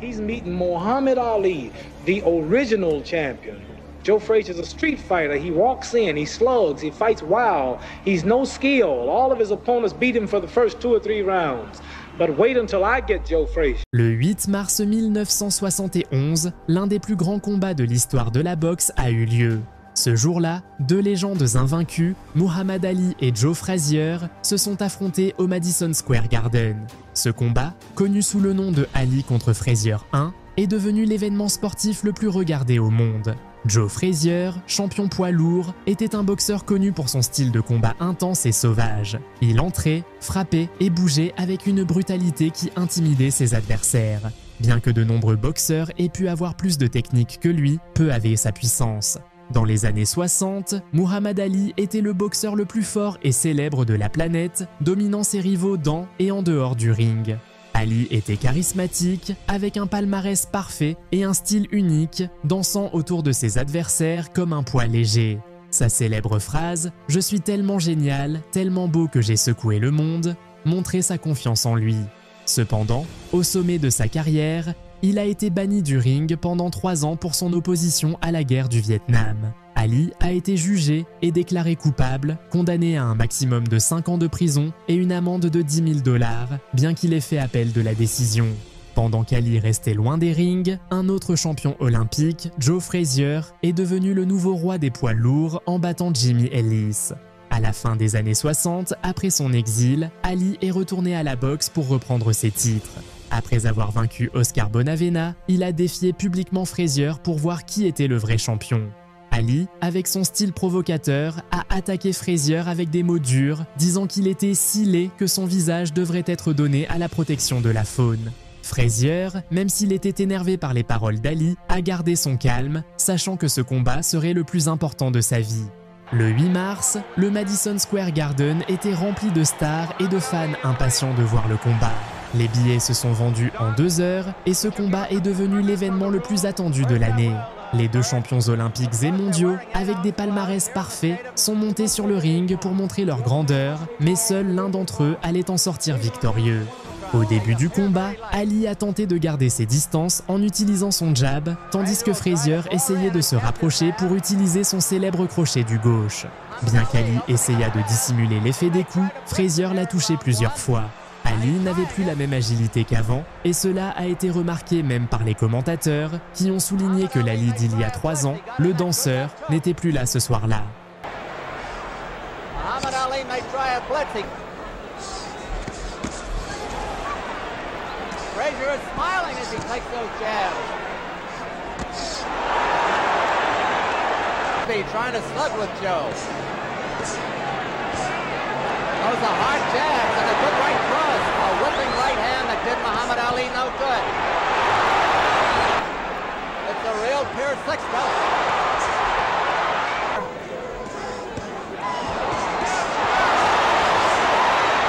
He's meeting Muhammad Ali, the original champion. Joe Frazier's a street fighter. He walks in, he slugs, he fights wild. He's no skill. All of his opponents beat him for the first 2 or 3 rounds. But wait until I get Joe Frazier. Le 8 mars 1971, l'un des plus grands combats de l'histoire de la boxe a eu lieu. Ce jour-là, 2 légendes invaincues, Muhammad Ali et Joe Frazier, se sont affrontés au Madison Square Garden. Ce combat, connu sous le nom de Ali contre Frazier 1, est devenu l'événement sportif le plus regardé au monde. Joe Frazier, champion poids lourd, était un boxeur connu pour son style de combat intense et sauvage. Il entrait, frappait et bougeait avec une brutalité qui intimidait ses adversaires. Bien que de nombreux boxeurs aient pu avoir plus de technique que lui, peu avaient sa puissance. Dans les années 60, Muhammad Ali était le boxeur le plus fort et célèbre de la planète, dominant ses rivaux dans et en dehors du ring. Ali était charismatique, avec un palmarès parfait et un style unique, dansant autour de ses adversaires comme un poids léger. Sa célèbre phrase « Je suis tellement génial, tellement beau que j'ai secoué le monde » montrait sa confiance en lui. Cependant, au sommet de sa carrière, il a été banni du ring pendant 3 ans pour son opposition à la guerre du Vietnam. Ali a été jugé et déclaré coupable, condamné à un maximum de 5 ans de prison et une amende de $10 000, bien qu'il ait fait appel de la décision. Pendant qu'Ali restait loin des rings, un autre champion olympique, Joe Frazier, est devenu le nouveau roi des poids lourds en battant Jimmy Ellis. À la fin des années 60, après son exil, Ali est retourné à la boxe pour reprendre ses titres. Après avoir vaincu Oscar Bonavena, il a défié publiquement Frazier pour voir qui était le vrai champion. Ali, avec son style provocateur, a attaqué Frazier avec des mots durs, disant qu'il était si laid que son visage devrait être donné à la protection de la faune. Frazier, même s'il était énervé par les paroles d'Ali, a gardé son calme, sachant que ce combat serait le plus important de sa vie. Le 8 mars, le Madison Square Garden était rempli de stars et de fans impatients de voir le combat. Les billets se sont vendus en 2 heures et ce combat est devenu l'événement le plus attendu de l'année. Les 2 champions olympiques et mondiaux, avec des palmarès parfaits, sont montés sur le ring pour montrer leur grandeur, mais seul l'un d'entre eux allait en sortir victorieux. Au début du combat, Ali a tenté de garder ses distances en utilisant son jab, tandis que Frazier essayait de se rapprocher pour utiliser son célèbre crochet du gauche. Bien qu'Ali essaya de dissimuler l'effet des coups, Frazier l'a touché plusieurs fois. Ali n'avait plus la même agilité qu'avant, et cela a été remarqué même par les commentateurs, qui ont souligné que l'Ali d'il y a 3 ans, le danseur, n'était plus là ce soir-là. Muhammad Ali may try a blitzing. Frazier is smiling as he takes those jabs. Trying to slug with Joe. Those are hard jabs and a good right cross. A whipping right hand that did Muhammad Ali no good. It's a real Pier 6 belt.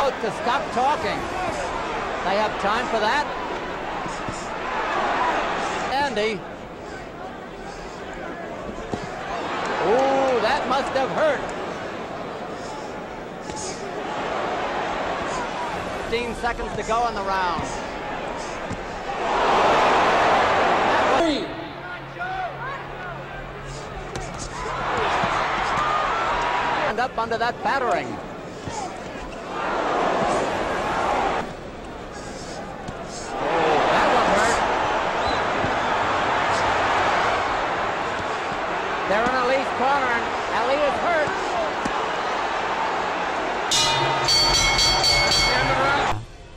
Oh, to stop talking. They have time for that. Andy. Ooh, that must have hurt. 15 seconds to go in the round. And up under that battering. Oh, that one hurt. They're in Ali's corner, and Ali is hurt.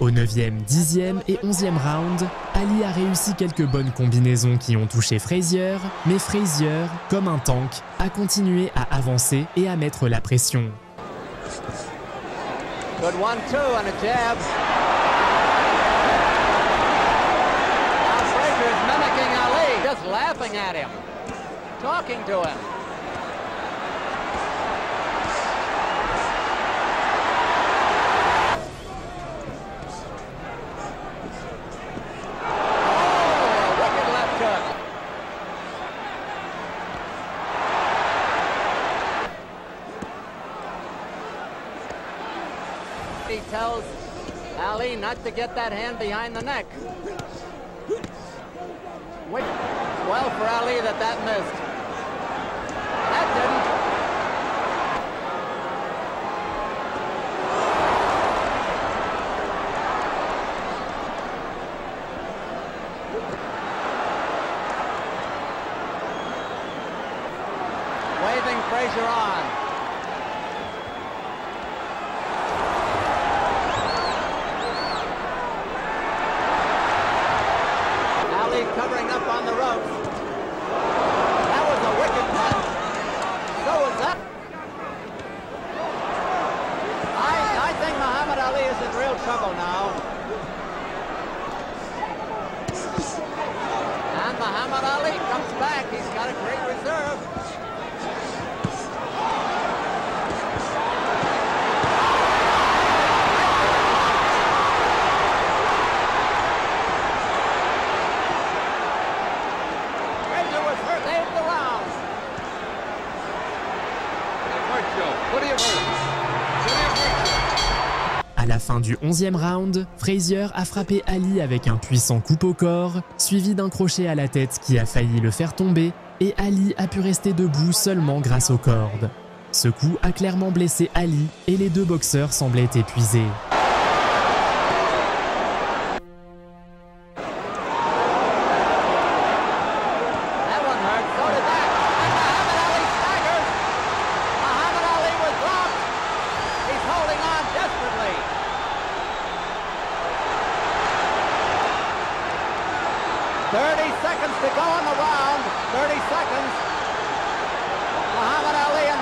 Au 9e, 10e et 11e round, Ali a réussi quelques bonnes combinaisons qui ont touché Frazier, mais Frazier, comme un tank, a continué à avancer et à mettre la pression. Good 1-2 and a jab. Now Frazier is mimicking Ali, just laughing at him, talking to him. He tells Ali not to get that hand behind the neck. blow for Ali that missed. That didn't. Waving Frazier on. Ali covering up on the ropes. That was a wicked punch. So was that. I think Muhammad Ali is in real trouble now. And Muhammad Ali comes back. He's got a great reserve. À la fin du 11e round, Frazier a frappé Ali avec un puissant coup au corps, suivi d'un crochet à la tête qui a failli le faire tomber, et Ali a pu rester debout seulement grâce aux cordes. Ce coup a clairement blessé Ali et les deux boxeurs semblaient épuisés. To go in the round, 30 seconds. Muhammad Ali in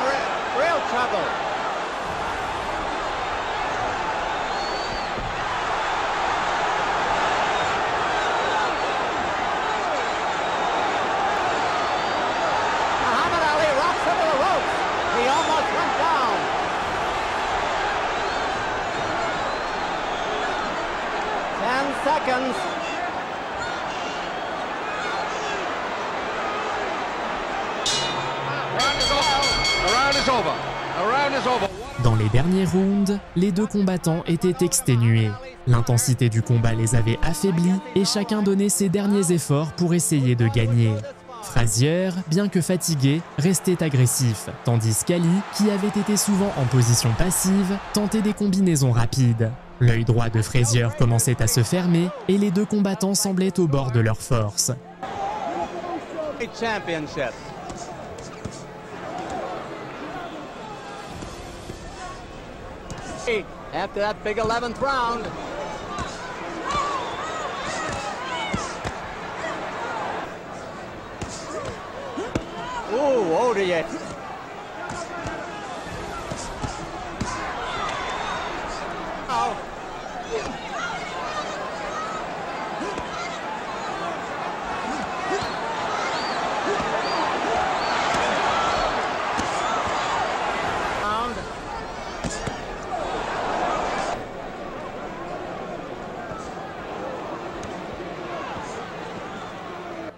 real trouble. Muhammad Ali rocks into the ropes. He almost went down. 10 seconds. Dans les derniers rounds, les deux combattants étaient exténués. L'intensité du combat les avait affaiblis et chacun donnait ses derniers efforts pour essayer de gagner. Frazier, bien que fatigué, restait agressif, tandis qu'Ali, qui avait été souvent en position passive, tentait des combinaisons rapides. L'œil droit de Frazier commençait à se fermer et les deux combattants semblaient au bord de leur force. Championship. After that big 11th round. Ooh, oh dear. Oh.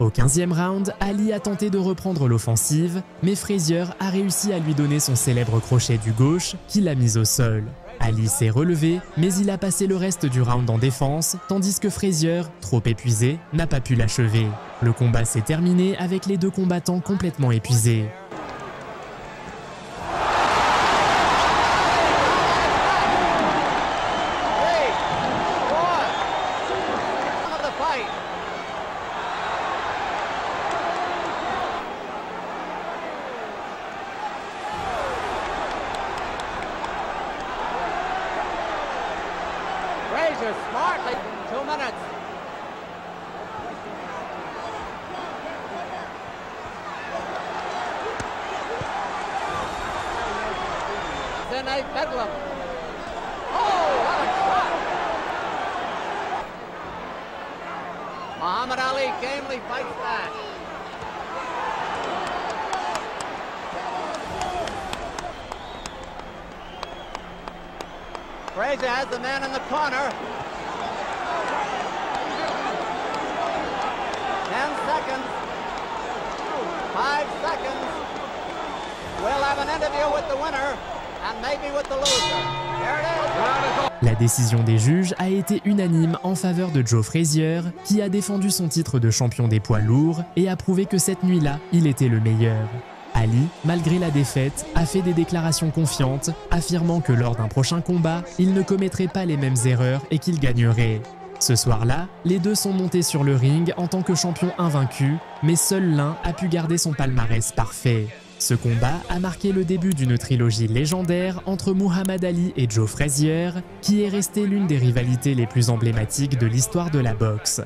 Au 15e round, Ali a tenté de reprendre l'offensive, mais Frazier a réussi à lui donner son célèbre crochet du gauche qui l'a mis au sol. Ali s'est relevé, mais il a passé le reste du round en défense, tandis que Frazier, trop épuisé, n'a pas pu l'achever. Le combat s'est terminé avec les deux combattants complètement épuisés. Frazier smartly, 2 minutes. Then a bedlam. Oh, what a shot! Muhammad Ali gamely fights back. Frazier has the man in the corner. 10 seconds. 5 seconds. We'll have an interview with the winner and maybe with the loser. La décision des juges a été unanime en faveur de Joe Frazier, qui a défendu son titre de champion des poids lourds et a prouvé que cette nuit-là, il était le meilleur. Ali, malgré la défaite, a fait des déclarations confiantes, affirmant que lors d'un prochain combat, il ne commettrait pas les mêmes erreurs et qu'il gagnerait. Ce soir-là, les deux sont montés sur le ring en tant que champions invaincus, mais seul l'un a pu garder son palmarès parfait. Ce combat a marqué le début d'une trilogie légendaire entre Muhammad Ali et Joe Frazier, qui est restée l'une des rivalités les plus emblématiques de l'histoire de la boxe.